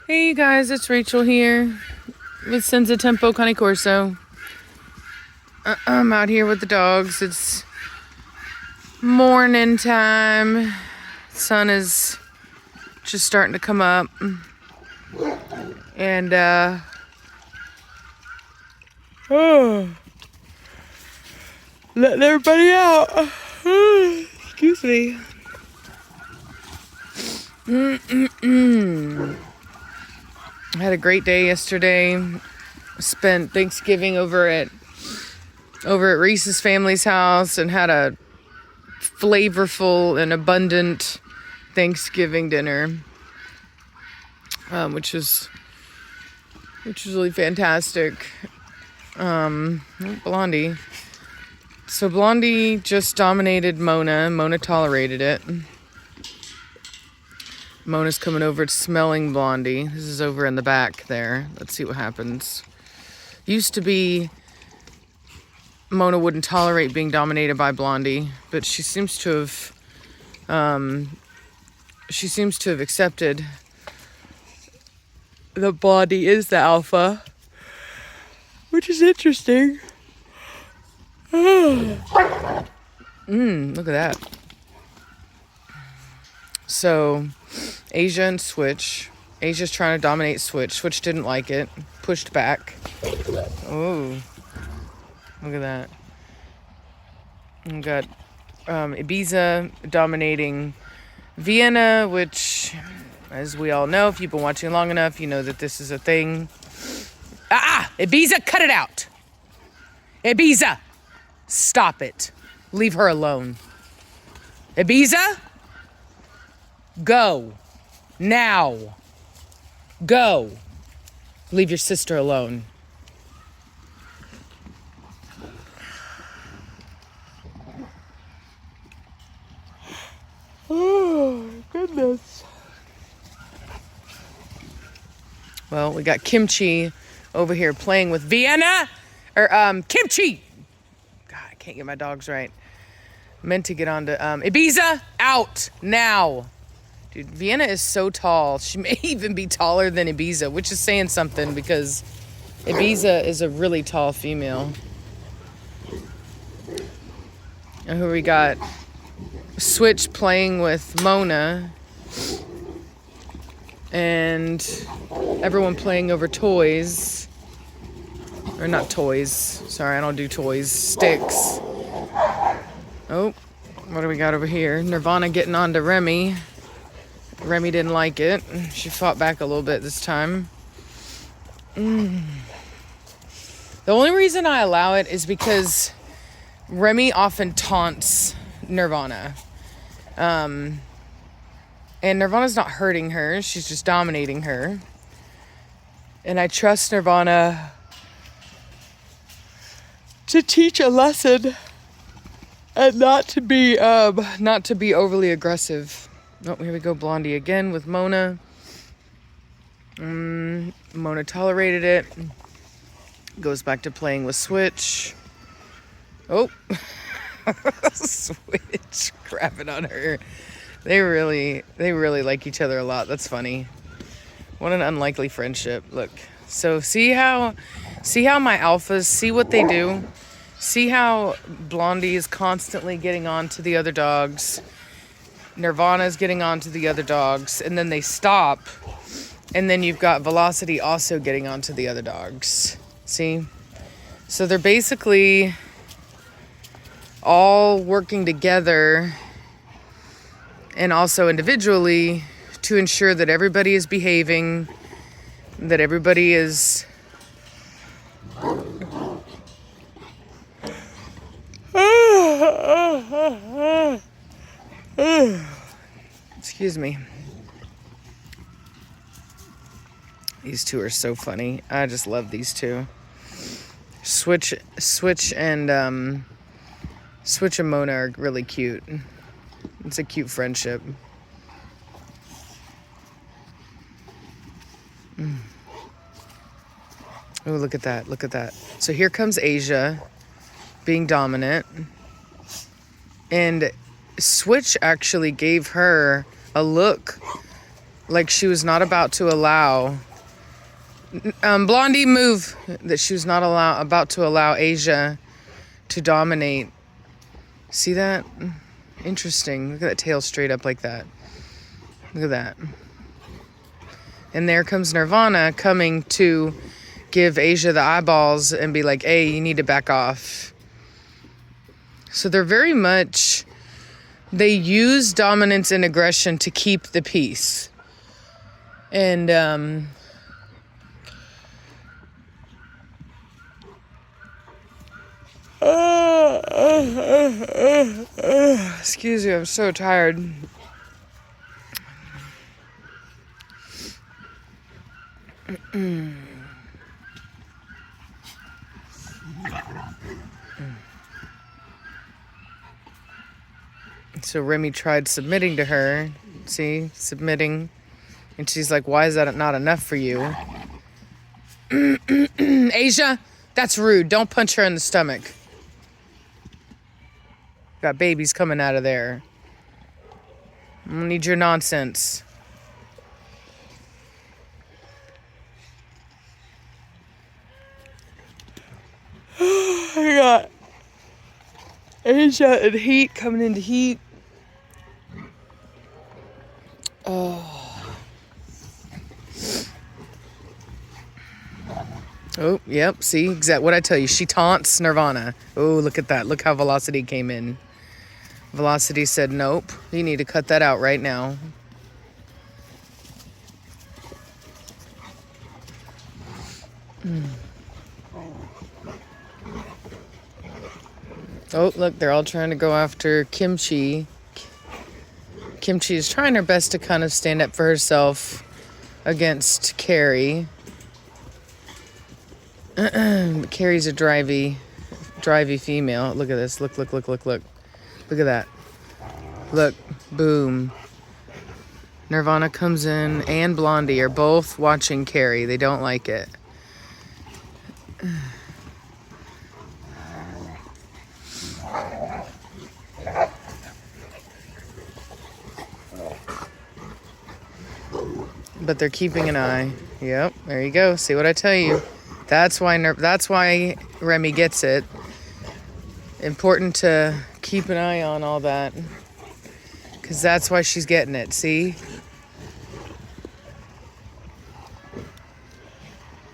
Hey guys, it's Rachel here with Senza Tempo Cane Corso. I'm out here with the dogs. It's morning time. Sun is just starting to come up. And letting everybody out. Excuse me. I had a great day yesterday. Spent Thanksgiving over at Reese's family's house and had a flavorful and abundant Thanksgiving dinner, which was really fantastic. Blondie. So Blondie just dominated Mona. Mona tolerated it. Mona's coming over, smelling Blondie. This is over in the back there. Let's see what happens. Used to be Mona wouldn't tolerate being dominated by Blondie, but she seems to have accepted that Blondie is the alpha, which is interesting. Look at that. So Asia and Switch. Asia's trying to dominate Switch. Switch didn't like it. Pushed back. Oh, look at that. We got Ibiza dominating Vienna, which, as we all know, if you've been watching long enough, you know that this is a thing. Ibiza, cut it out. Ibiza, stop it. Leave her alone. Ibiza, go. Now. Go. Leave your sister alone. Oh, goodness. Well, we got Kimchi over here playing with Vienna. Kimchi. God, I can't get my dogs right. Meant to get on to Ibiza, out now. Dude, Vienna is so tall. She may even be taller than Ibiza, which is saying something because Ibiza is a really tall female. And who we got? Switch playing with Mona. And everyone playing over toys. Or not toys. Sorry, I don't do toys. Sticks. Oh, what do we got over here? Nirvana getting on to Remy. Remy didn't like it. She fought back a little bit this time. The only reason I allow it is because Remy often taunts Nirvana. And Nirvana's not hurting her. She's just dominating her. And I trust Nirvana to teach a lesson and not to be overly aggressive. Oh, here we go, Blondie again with Mona. Mona tolerated it. Goes back to playing with Switch. Oh, Switch grabbing on her. They really like each other a lot. That's funny. What an unlikely friendship. Look, so see how my alphas, see what they do. See how Blondie is constantly getting on to the other dogs. Nirvana is getting on to the other dogs, and then they stop, and then you've got Velocity also getting on to the other dogs. See? So they're basically all working together and also individually to ensure that everybody is behaving, that everybody is excuse me. These two are so funny. I just love these two. Switch and Mona are really cute. It's a cute friendship. Oh, look at that. Look at that. So here comes Asia being dominant. And Switch actually gave her a look like she was not about to allow Blondie, move. That she was not about to allow Asia to dominate. See that? Interesting. Look at that tail straight up like that. Look at that. And there comes Nirvana coming to give Asia the eyeballs and be like, hey, you need to back off. So they're very much, they use dominance and aggression to keep the peace. And excuse me, I'm so tired. So Remy tried submitting to her. See, submitting. And she's like, why is that not enough for you? Asia, that's rude. Don't punch her in the stomach. Got babies coming out of there. I don't need your nonsense. I got Asia and heat coming into heat. Oh, yep. See, exactly what I tell you. She taunts Nirvana. Oh, look at that. Look how Velocity came in. Velocity said, nope. You need to cut that out right now. Oh, look, they're all trying to go after Kimchi. Kimchi is trying her best to kind of stand up for herself against Carrie. Carrie's a drivey female. Look at this. Look. Look at that. Look. Boom. Nirvana comes in and Blondie are both watching Carrie. They don't like it. But they're keeping an eye. Yep, there you go. See what I tell you. That's why Remy gets it. Important to keep an eye on all that. Because that's why she's getting it, see?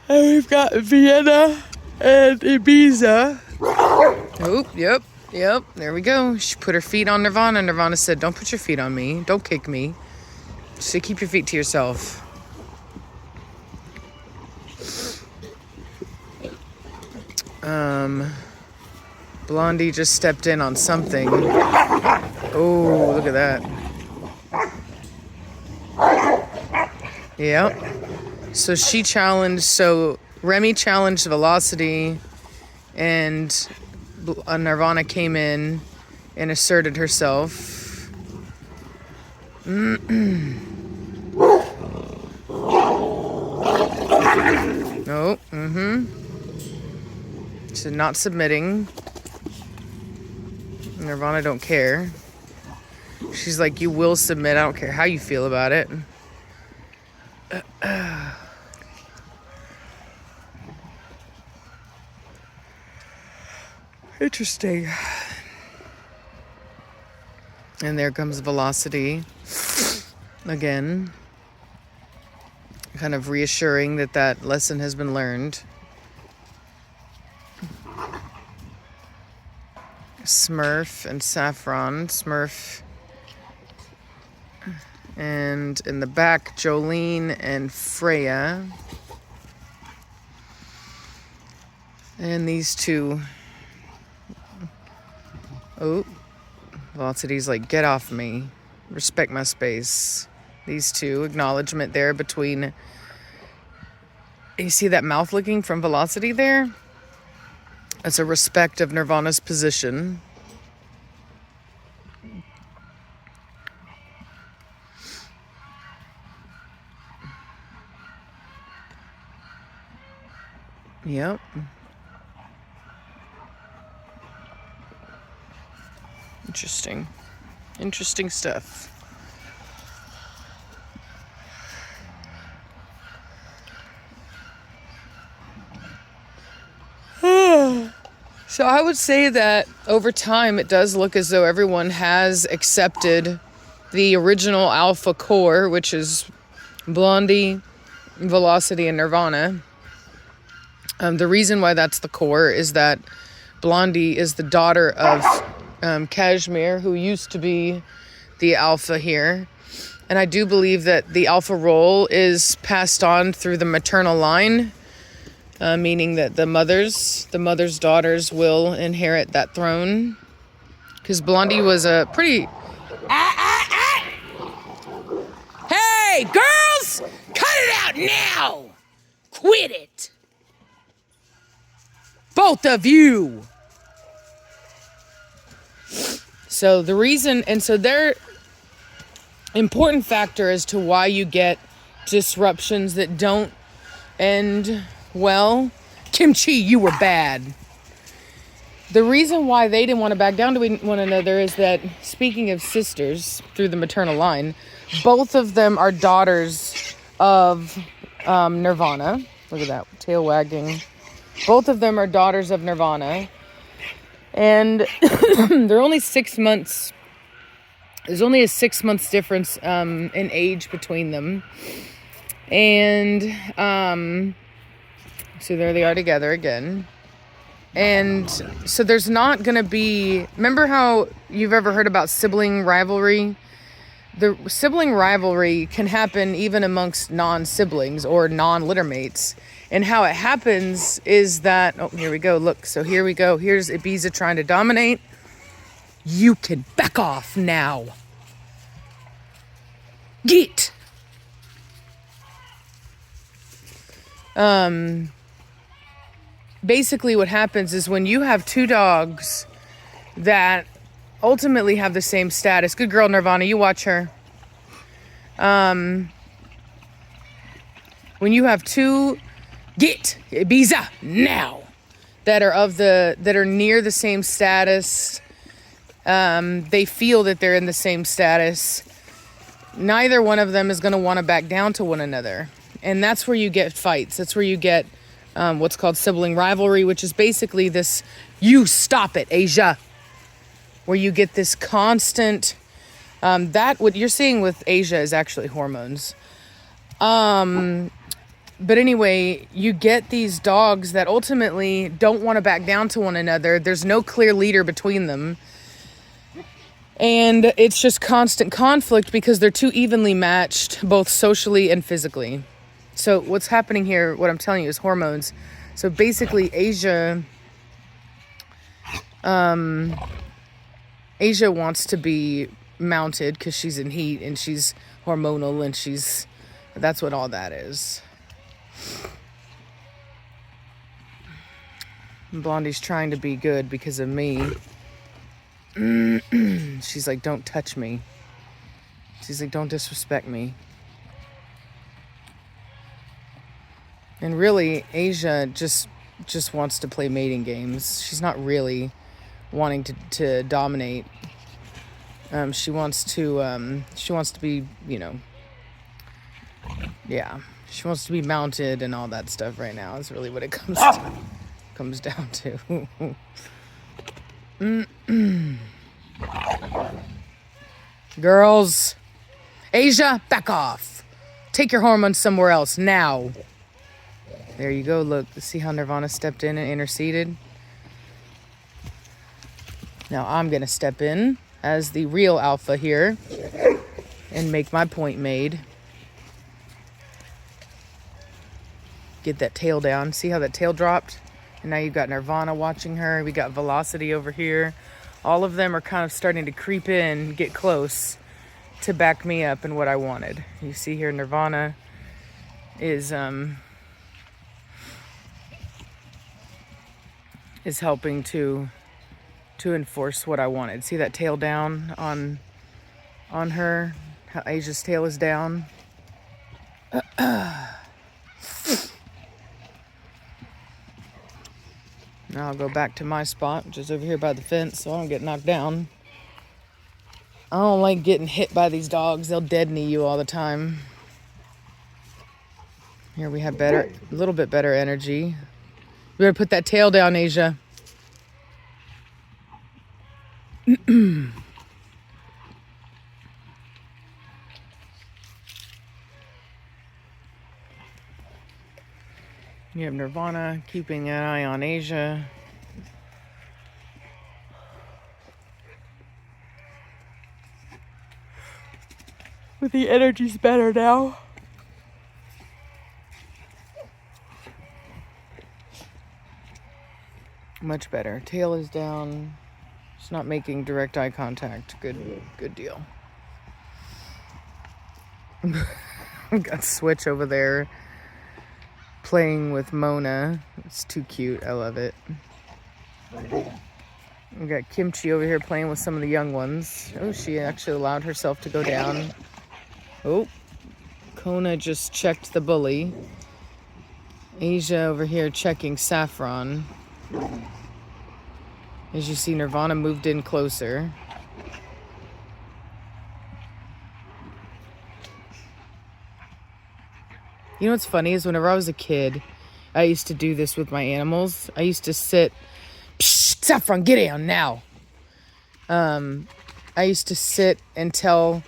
And we've got Vienna and Ibiza. Oh, yep. There we go. She put her feet on Nirvana. Nirvana said, don't put your feet on me. Don't kick me. So keep your feet to yourself. Blondie just stepped in on something. Oh, look at that. Yep. So Remy challenged Velocity, and Nirvana came in and asserted herself. Oh, She's not submitting. Nirvana don't care. She's like, you will submit. I don't care how you feel about it. Interesting. And there comes Velocity again. Kind of reassuring that lesson has been learned. Smurf and Saffron. Smurf. And in the back, Jolene and Freya. And these two. Oh. Velocity's like, get off me. Respect my space. These two. Acknowledgement there between. You see that mouth licking from Velocity there? That's a respect of Nirvana's position. Yep. Interesting stuff. So I would say that over time, it does look as though everyone has accepted the original alpha core, which is Blondie, Velocity, and Nirvana. The reason why that's the core is that Blondie is the daughter of Kashmir, who used to be the alpha here. And I do believe that the alpha role is passed on through the maternal line, meaning that the mother's daughters will inherit that throne. Because Blondie was a pretty... Hey, girls! Cut it out now! Quit it! Both of you! So the reason... And so they're... important factor as to why you get disruptions that don't end well. Kimchi, you were bad. The reason why they didn't want to back down to one another is that, speaking of sisters through the maternal line, both of them are daughters of Nirvana. Look at that, tail wagging. Both of them are daughters of Nirvana. And they're only 6 months. There's only a 6 months difference in age between them. And so there they are together again. And so there's not going to be... Remember how you've ever heard about sibling rivalry? The sibling rivalry can happen even amongst non-siblings or non-littermates. And how it happens is that... Oh, here we go. Look, so here we go. Here's Ibiza trying to dominate. You can back off now. Get. Basically what happens is when you have two dogs that ultimately have the same status. Good girl, Nirvana, you watch her. When you have two Ibiza now that are near the same status, they feel that they're in the same status. Neither one of them is going to want to back down to one another. And that's where you get fights. That's where you get what's called sibling rivalry, which is basically this, you stop it, Asia. Where you get this constant, what you're seeing with Asia is actually hormones. But anyway, you get these dogs that ultimately don't want to back down to one another. There's no clear leader between them. And it's just constant conflict because they're too evenly matched, both socially and physically. So what's happening here, what I'm telling you, is hormones. So basically, Asia wants to be mounted because she's in heat and she's hormonal and that's what all that is. Blondie's trying to be good because of me. She's like, don't touch me. She's like, don't disrespect me. And really, Asia just wants to play mating games. She's not really wanting to dominate. She wants to be, yeah. She wants to be mounted and all that stuff right now. Is really what it comes down to. Girls, Asia, back off. Take your hormones somewhere else now. There you go. Look, see how Nirvana stepped in and interceded? Now I'm going to step in as the real alpha here and make my point made. Get that tail down. See how that tail dropped? And now you've got Nirvana watching her. We got Velocity over here. All of them are kind of starting to creep in, get close to back me up in what I wanted. You see here Nirvana is helping to enforce what I wanted. See that tail down on her? How Asia's tail is down. Now I'll go back to my spot, which is over here by the fence, so I don't get knocked down. I don't like getting hit by these dogs. They'll dead knee you all the time. Here we have a little bit better energy. You better put that tail down, Asia. You have Nirvana keeping an eye on Asia. But the energy's better now. Much better. Tail is down. It's not making direct eye contact. Good deal. Got Switch over there playing with Mona. It's too cute. I love it. We got Kimchi over here playing with some of the young ones. Oh, she actually allowed herself to go down. Oh, Kona just checked the bully. Asia over here checking Saffron. As you see, Nirvana moved in closer. You know what's funny is whenever I was a kid, I used to do this with my animals. I used to sit, psh, Saffron, get down now. I used to sit and tell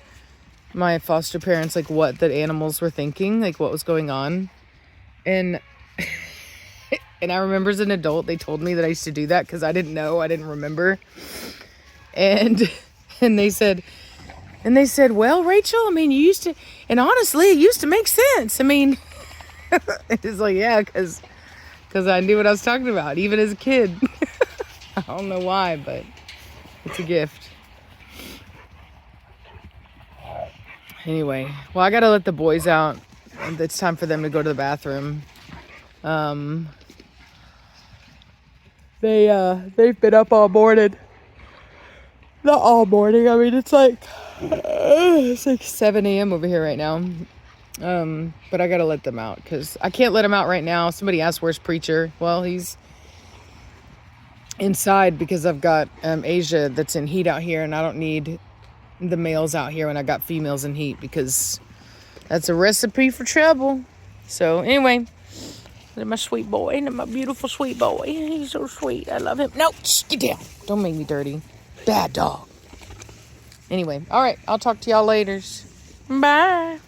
my foster parents like what the animals were thinking, like what was going on. And and I remember as an adult, they told me that I used to do that because I didn't know, I didn't remember. And they said, well, Rachel, I mean, you used to, and honestly, it used to make sense. I mean, it's like, yeah, because I knew what I was talking about, even as a kid. I don't know why, but it's a gift. Anyway, well, I got to let the boys out. It's time for them to go to the bathroom. They've been up all morning. Not all morning. I mean, it's like 7 a.m. over here right now. But I gotta let them out because I can't let them out right now. Somebody asked, where's Preacher? Well, he's inside because I've got Asia that's in heat out here, and I don't need the males out here when I got females in heat because that's a recipe for trouble. So anyway, my sweet boy, my beautiful sweet boy. He's so sweet. I love him. No, get down. Don't make me dirty. Bad dog. Anyway, all right. I'll talk to y'all later. Bye.